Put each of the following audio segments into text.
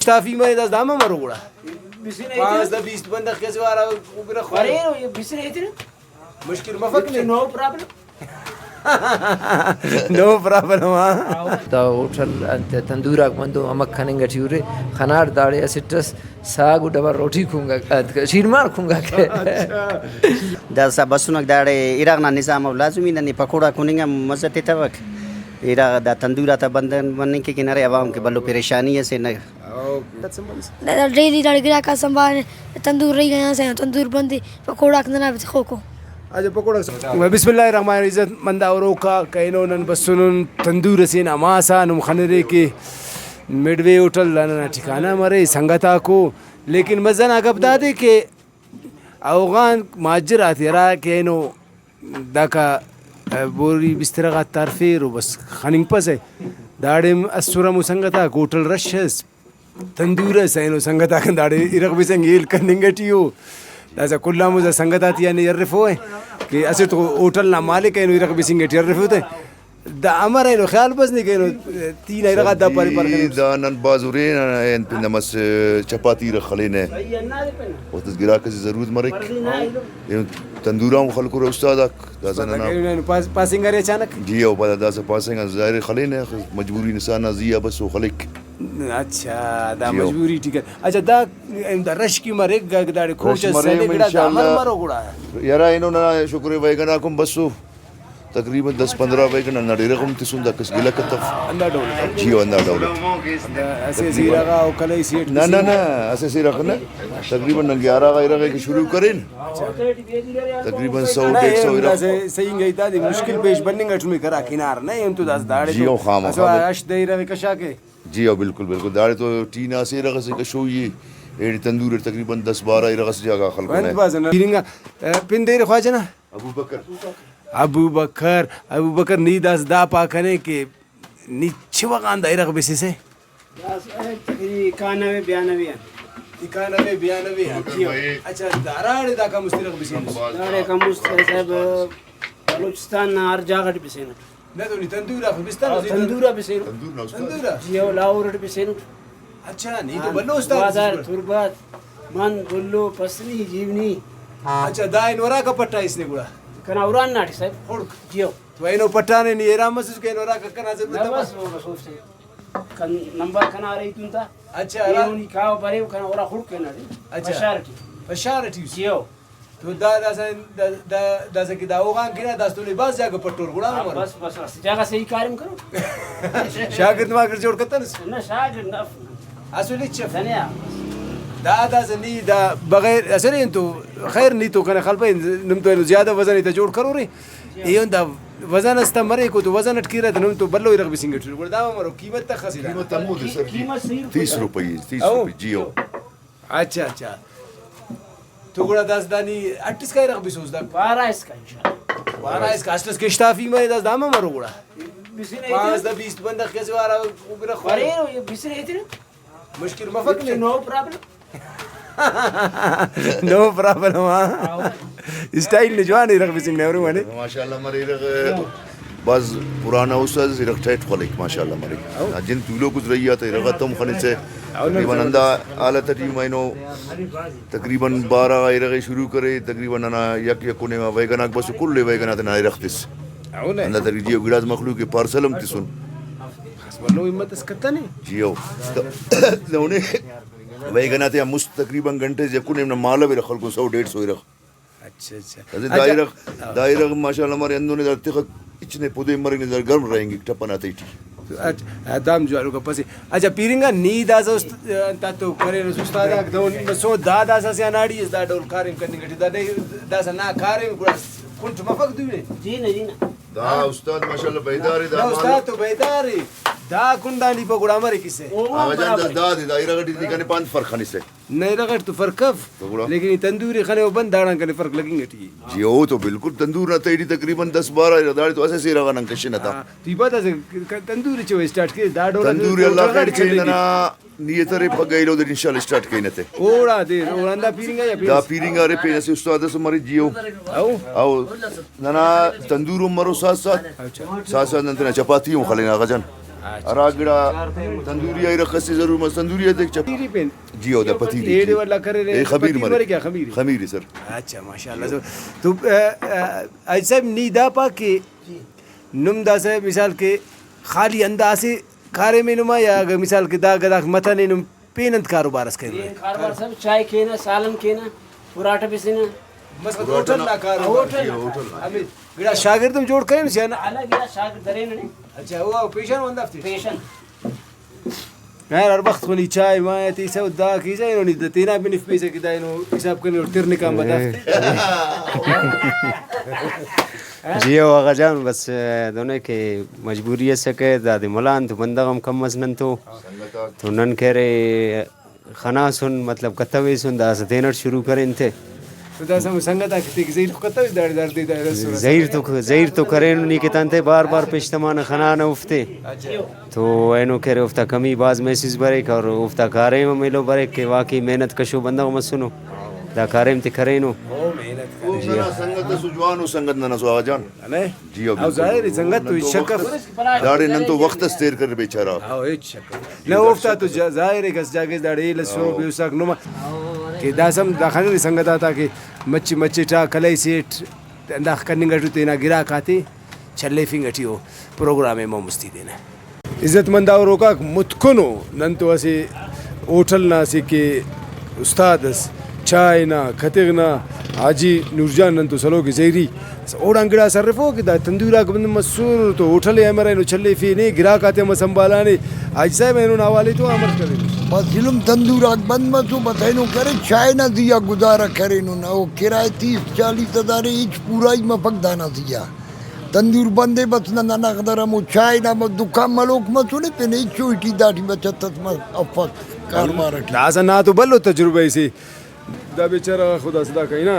Stafi mai das dama marugura. Pass da 20 banda कैसे आ रहा वो बिना अरे ये बिस्तर है तेरे मुश्किल मफक नहीं नो प्रॉब्लम no problem हाँ da hotel ante tandura mando amak khanenga thiure khanar dare asitas sagu daba roti khunga shirmar khunga ke da sabasunak dare iragna nizam lazumi nani pakoda kuninga mazate tabak ira da tandura ta bandan बनने के किनारे आवाम के बल्लो परेशानी है से न daily दाड़ी गिरा का संभाल तंदूर रही गया से तंदूर बंदी पकोड़ा खाना भी खो को aja pokoknya Bismillahirrahmanirrahim manda oroka kaino nan basunun tandoor sin amasa num khanere ke midway hotel lana ठिकाना मरे संगता को लेकिन मजन अगब दादे के अवगान माजर आतिरा केनो दाका बोरी बिस्तर का तरफे रो बस खनिंग पस है दाड़े असुरा मुसंगता होटल रशस तंदूर सैनो संगता kan दाड़े इरक बिसंगील कनिंगटियो दासा कुल्ला मुझे संगता यानी यर्रिफो है कि ऐसे तो होटल ना मालिक है नो इरक बिसंगेट यर्रिफो थे दा अमर है नो ख्याल बस नहीं करो तीन इरक दा परी पर da nan bazurin en pindamas chapati rakhaline وتس गिराक से जरूरत मरे तंदूरा में खलको उस्ताद da sana पासिंग करे अचानक जी ओ बदा da से पासिंग जाहिर खलीने मजबूरी इंसान जिया बस वो खलिक अच्छा दा मजबूरी ठीक है अच्छा दा रश की मरे गगदाड़े खोच से गड़ा अमर मरो गुड़ा यारा इन्होंने शुक्र वैगना कुम बसो तकरीबन 10-15 वैगना नडे रकम तिसुंदा कस गिला कतफ अंदा डोल जी अंदा डोल ऐसे सीरा का कले सीट ना ना ना ऐसे सीरा करना तकरीबन 11 का इराके की शुरू करें तकरीबन 100-150 इराके से सही गई था मुश्किल पेश बनने गठमी करा किनार नहीं हम तो 10 दाड़े जी ओ खाम अश दे रहे कशा के जी ओ बिल्कुल बिल्कुल दाड़े तो टीना से इराके से कशो ये एडी तंदूर तकरीबन 10-12 इराके से जगह खलको वंत बाजना पिरिंगा पिन दे ख्वाजा ना अबू बकर नी दास दा पाखने के नीचे वकान दायरा के बेसिस है 91-92 अच्छा दाराड़े दा का मुस्तिरक बेसिस दारे का मुस्तिरक साहब बलूचिस्तान हर जगह पे से ना तो तंदूरा बिस्तर तंदूरा पे से तंदूरा जी ओ लाहौर पे से अच्छा नहीं तो बल्लो उस्ताद बाजार तुरबात मन बुल्लो पसनी जीवनी अच्छा दाइन वरा का पट्टा इसने गुड़ा कना उरान नाटी साहब होड़क जियो तो इनो पट्टाने नहीं एरा मस के नोरा का कना से बस वो से कन नंबर कना रही तुम ता अच्छा ये खाओ परे कना ओरा हुड़ के ना अच्छा बशारटी जियो तो दा से कि दा होगा गिरा दास तो बस जाके पट्टोर गुड़ा मर बस जगह सही कार्य करो शागिर्द मागर जोड़ करता ना शागिर्द ना असली चफ धन्या دا زنی دا بغیر اصل انتو خیر نہیں تو کنا خلپے نم تو زیادہ وزن تے جوڑ کرو رے یہ دا وزن است مرے کو تو وزن اٹکی رہتا نم تو بلو رغ بسنگٹ دا مرو قیمت تک خسی قیمت عمود سر 30 रुपए 30 रुपए जियो अच्छा अच्छा तो गुड़ा दस दानी 38 का रغ बिसोस दा 12 इसका इंशाल्लाह 12 इसका असलस के स्टाफी में दस दाम मरो गुड़ा बिसने 5 दा 20 बंदा कैसे वाला ऊपर अरे ये बिसने इतने मुश्किल मफक नहीं नो प्रॉब्लम नो प्रॉब्लम हाँ स्टाइल निजवानी रख बिसिंग नेहरू माने माशाल्लाह मरे रग बस पुराना उस्ताद से रख टाइट खलिक माशाल्लाह मरे जिन तुलो कुछ रही था रग तुम खने से तकरीबन अंदा आला तटी महीनो तकरीबन 12 रग शुरू करे तकरीबन ना यक कोने में वैगना बस कुल वैगना ना रखतिस अंदा तरी जियो गिराज मखलू के पार्सलम तिसुन والله हिम्मत इसकता नहीं जियो लोने वैगना ते मुस्त तकरीबन घंटे जे कुने में माल भी रखल को 100-150 रख अच्छा अच्छा दायरा माशाल्लाह हमारे अंदर ने दरते इतने पौधे मरे ने गर्म रहेंगे टपना ती अच्छा दाम जो आलू का पसी अच्छा पीरिंगा नी दासा ता तो करे उस्ताद दो सो दादा से अनाड़ी इस दा डोल कारिम करने गटी दा दासा ना कारिम कुंठ मफक दुने जी ना दा उस्ताद माशाल्लाह बेदारी दा उस्ताद तो बेदारी दा कुंडाली पगुड़ा मरे किसे आवाजन दा दायरा गटी दिखाने पांच फर्क खाने से नहीं रगड़ तो फर्क लेकिन तंदूरी खाने वो बंद दाड़ा करने फर्क लगेंगे ठीक जी वो तो बिल्कुल तंदूर ना तेरी तकरीबन 10-12 दाड़ी तो ऐसे से रगा नंग कशन था तो बात है तंदूरी चो स्टार्ट के दाड़ो तंदूरी अल्लाह का चेंज ना नियत रे पगैलो दे इंशाल्लाह स्टार्ट कइने ते ओड़ा दे ओड़ा पीरिंगा या दा पीरिंगा रे पे से उस्ताद से मरी जियो आओ ना तंदूर मरो साथ साथ नंतना चपाती हूं खलेना गजन अरागड़ा तंदूरी आई रखस से जरूर मस तंदूरी है देख चप जी होता पति टेढ़े वाला करे रे खमीर पतीली मरे क्या खमीर खमीर है सर अच्छा माशाल्लाह तो ऐसा नीदा पा के नुमदा से मिसाल के खाली अंदाज से खारे में नुमा या अगर मिसाल के दाग दाग मथा ने नुम पेनंत कारोबार के कारोबार सब चाय केना सालन केना पराठा पिसना बस होटल ना कारोबार अभी गिरा शागिर्द तुम जोड़ करें ना अलग या शागिर्द दरे ने अच्छा वो पेशन वंदा पेशन यार हर वक्त वाली चाय माय ती सब दा की जाए नो नहीं तीना भी निफ पैसे की दाई नो हिसाब करने और तिरने काम बता जी आगा जान बस दोनों के मजबूरी से के दादी मलान तो बंदा हम कम मसनन तो नन कह रहे खाना सुन मतलब कतवे सुन दास देनर शुरू करें थे तो दास हम संगत आके कि ज़हीर कतवे दाड़ दाड़ दे दाड़ ज़हीर तो करें नहीं के तांते बार बार पेशतमान खाना न उफते तो एनो कह रहे उफ्ता कमी बाज मैसेज बरे और उफ्ता कारे में मिलो बरे के वाकई मेहनत कशो बंदा मत सुनो दा कारे में करे नो संगत सुजवान संगत ना सो आजान अने जी अब जाहिर है संगत तो शक्कर दाड़े नन तो वक्त स्टेर कर बेचारा आओ एक शक्कर ना उफ्ता तो जाहिर है कस जाके दाड़े लसो बेउसाक नुमा कि दासम दाखने संगत आता कि मच्छी मच्छी टा कलाई सेट अंदा कनिंगटू तेना गिरा खाती छल्ले फिंगटियो प्रोग्राम में मुस्ती देना इज्जतमंद और का मुतकुनो नन तो ऐसे होटल ना से के उस्ताद चाय ना खतिगना हाजी नूरजान नन तो सलो की ज़ेरी और अंगड़ा सर्रफो कि दा तंदूरा के बंद मसूर तो होटल है हमारे नो छल्ले फी नहीं गिरा खाते हम संभालाने आज से मैंने नावाले तो अमर करे बस जुल्म तंदूरा बंद मत बताए नो करे चाय ना दिया गुजारा करे नो ना वो किराए 30-40 हज़ार इंच पूरा ही मफक दाना दिया तंदूर बंदे बस ना ना कदर हम चाय ना मत दुकान मलोक मत सुने पे नहीं चोटी दाढ़ी बचत मत अफक कारमार दासा ना तो बल्लो तजुर्बे से दा बेचारा खुदा सदा कहिना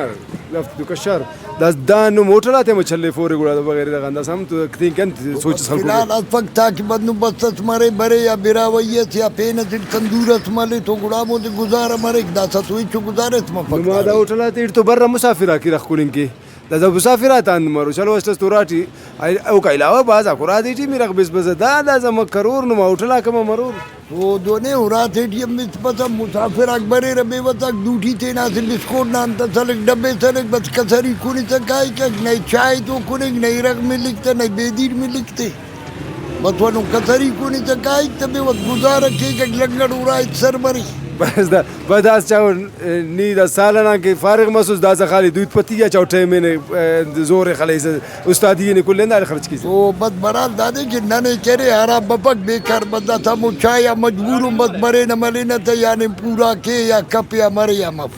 लफ्त तो कशर दस दान मोटर आते हम छल्ले फोरे गुड़ा वगैरह गंदा हम तो थिंक एंड सोच सल फिलहाल अफक था कि बंदू बस मरे बरे या बिरावैयत या पेन दिल तंदूरत मले तो गुड़ा मोदे गुजारा मरे दासा तो इचो गुजारे तुम फक नुमादा होटल आते तो बर्रा मुसाफिर की रखुलिन की दादा मुसाफिर आता मरो चलो अस्त तोराटी ओ का अलावा बाज अकुरा देटी मेरा बिस बस दादा जम करोर नुमा होटल कम मरोर वो दोने उरात एटीएम में पता मुसाफिर अकबरे रबे वतक दूठी थे ना से बिस्कुट ना अंत सलक डब्बे सलक बस कसरी कुनी तक गाय का नहीं चाय तो कुनी नहीं रग में लिखते नहीं बेदीर में लिखते बस वो कसरी कुनी तक गाय तबे वो गुजारा के लंगड़ उरात सरमरी बस दास चाहो नी दा सालना के फारिग महसूस दासा खाली दूध पतिया चौथे मैंने जोर खले उस्तादी ने कुल ना खर्च की तो बस बड़ा दादे के नने चेहरे हरा बपक बेकार बंदा था मुछा या मजबूर बस मरे न मले न तो यानी पूरा के या कप या मरे या मफ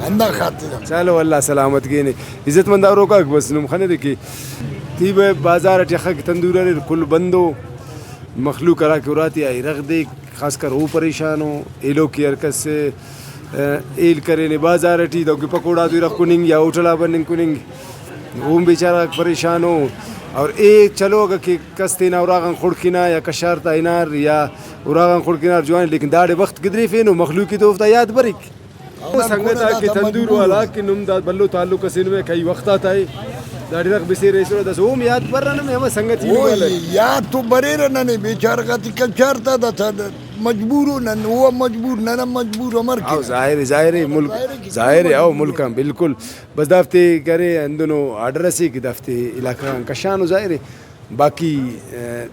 अंदा खातिर चलो अल्लाह सलामत के ने इज्जतमंद औरों का बस नुम खाने देखी तीब बाजार अटखा के तंदूर कुल बंदो मखलूक करा के उराती आई रख दे खासकर वो परेशान हो एलो की हरकत से एल करे ने बाजार अटी तो कि पकौड़ा तो रख कुनिंग या उठला बनिंग कुनिंग वो बेचारा परेशान हो और एक चलो अगर कि कस्ते ना उरागन खुड़किना या कशारता इनार या उरागन खुड़किनार जो है लेकिन दाड़े वक्त किधरे फेनो मखलूकी तो उफ्ता याद बरिक वो संगत है कि तंदूर वाला कि नुमदाद बल्लो ताल्लुक कसिन में कई वक्त आता है दाड़ी रख बिसे रेसरो दस ओम याद पर ना में हम संगत ही वाले याद तो बरे रहना नहीं बेचारा का कचारता था मजबूर न वो मजबूर न मजबूर अमर के जाहिर है मुल्क जाहिर है आओ मुल्क बिल्कुल बस दफ्ते करे दोनों आर्डर से कि दफ्ते इलाका कशान जाहिर है बाकी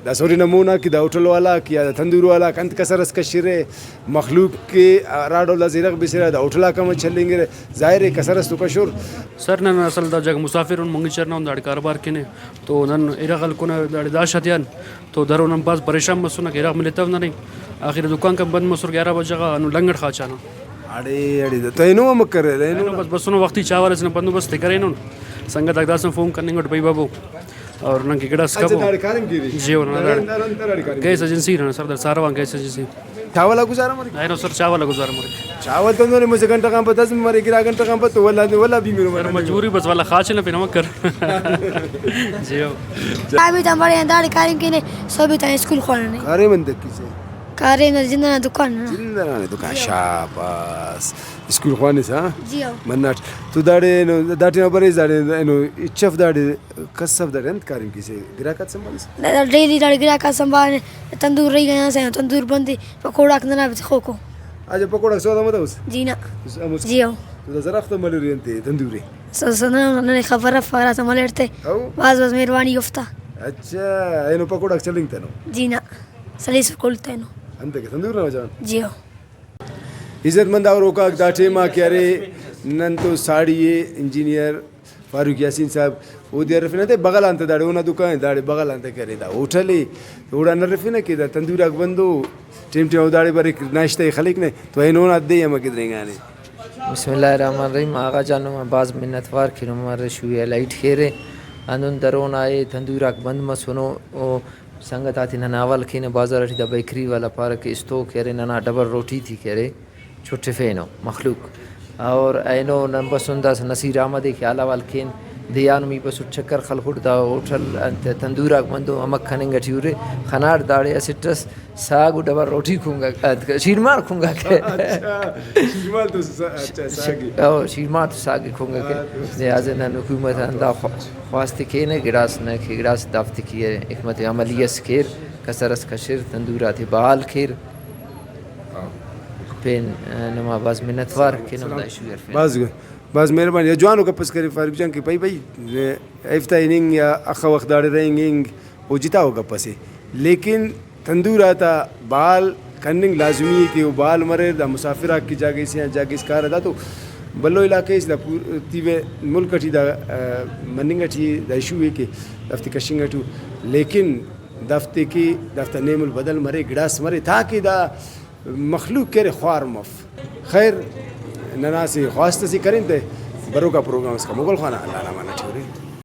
दसोरी नमूना कि दा होटल वाला कि तंदूर वाला कंत कसरस कशिरे मखलूक के राडोला जिरक बिसरा दा होटला कम चलेंगे जाहिर है कसरस तो कशुर सर नन असल दा जग मुसाफिर उन मंगी चरना दाड़ कारोबार किने तो नन इरगल कोना दाड़ दाशतियान तो दरो नम पास परेशान मसुना के इरग मिलता नहीं आखिर दुकान का बंद मसुर 11 बजे का अनु लंगड़ खाचाना अड़े अड़े तो इनो मक करे इनो बस बसनो वक्ती चावल से बंदोबस्त करे नो संगत अगदा से फोन करने गोट भाई बाबू और नंगे गिड़स कब जी गैस एजेंसी ना सर सारवा गैस एजेंसी चावल गुजारा मरे आइनो सर चावल गुजारा मरे चावल तो नहीं मुझे घंटा काम पता मरे गिरा घंटा काम पता वाला भी मेरे मजबूरी बस वाला खाच ना फिर नमक कर जी अभी तो हमारे दाढ़ी कारिम के ने सभी तो स्कूल खोलने अरे मंदिर किसे کاری نه جنده دکان نه زندنا دکان شاباس اسکول خوانی سا جیو منات تو داڑے نو داٹی نو بریز داڑے نو اچف داڑے کسب داڑے انت کاریم کیسے گراکات سنبھالیس ڈیلی ڈاڑی گرا کا संभाल तंदूर रही गया से तंदूर बंदी पकोड़ा खंदना खो को आज पकोड़ा सौदा मत उस जी ना जियो तो जरा खत्म मलरी انت तंदूरी सना ने खबर फरा समलते او बस मेहरबानी गुफ्ता अच्छा इनो पकोड़ा चलिंग तनो जी ना सलीस कोलते नो انت के तंदूर ना जान जियो इज्जतमंद औरों का दाटे माँ क्या रे नंतो साड़ी इंजीनियर फारूक यासीन साहब वो दिया रफीना थे बगल आंते दाड़े उन्हें दुकान दाड़े बगल आंते करे दा उठले थोड़ा न रफीना किधर तंदूर अक बंदो टीम दाड़े पर एक नाश्ते खलीक ने तो इन्होंने आते ही हम किधर गाने बिस्मिल्लाहिर्रहमानिर्रहीम आगा जानो मैं बाज मिन्नतवार खिनो मारे शुए लाइट खेरे अंदुन दरोन आए तंदूर अक बंद म सुनो ओ संगत आती ना नावल खिने बाजार दा बेकरी वाला पार्क इस्तो करे ना डबल रोटी थी करे छोटे फेनो मखलूक और ऐनो नंबर सुंदा नसीर अहमद ख्याल वाल खेन दियान मी बस चक्कर खलखुट दा होटल तंदूरा बंदो अमक खनेंगे ठिउरे खनार दाड़े सिट्रस साग डबल रोटी खूंगा शीरमार खूंगा के शिमाल तो अच्छा सागी ओ शीरमार तो साग खूंगा के जे आज ना हुकूमत अंदा ख्वास्ते के ने गिरास ने के गिरास दाफ्त की हिकमत अमलियस खेर कसरस कशर तंदूरा थे बाल खेर पेन नमा बाज मिन्नतवार के नम दाशुयर बाज मेहरबानी जवानों का पस करे फारूक जान के भाई भाई इफ्ता इनिंग या अखा वक्त दाड़े रहेंगे वो जीता होगा पसे लेकिन तंदूर आता बाल कन्निंग लाजमी है कि वो बाल मरे दा मुसाफिर की जागे से जागे इस कार अदा तो बल्लो इलाके इस तीवे मुल्क टी दा मनिंग टी दा इशू है कि दफ्ती कशिंग टू लेकिन दफ्ते की दफ्तर नेमुल बदल मरे गिड़ास मरे था कि दा मखलूक करे ख्वार मफ खैर ननासी ख्वास्त सी करें थे बरो का प्रोग्राम इसका मुगल खाना अल्लाह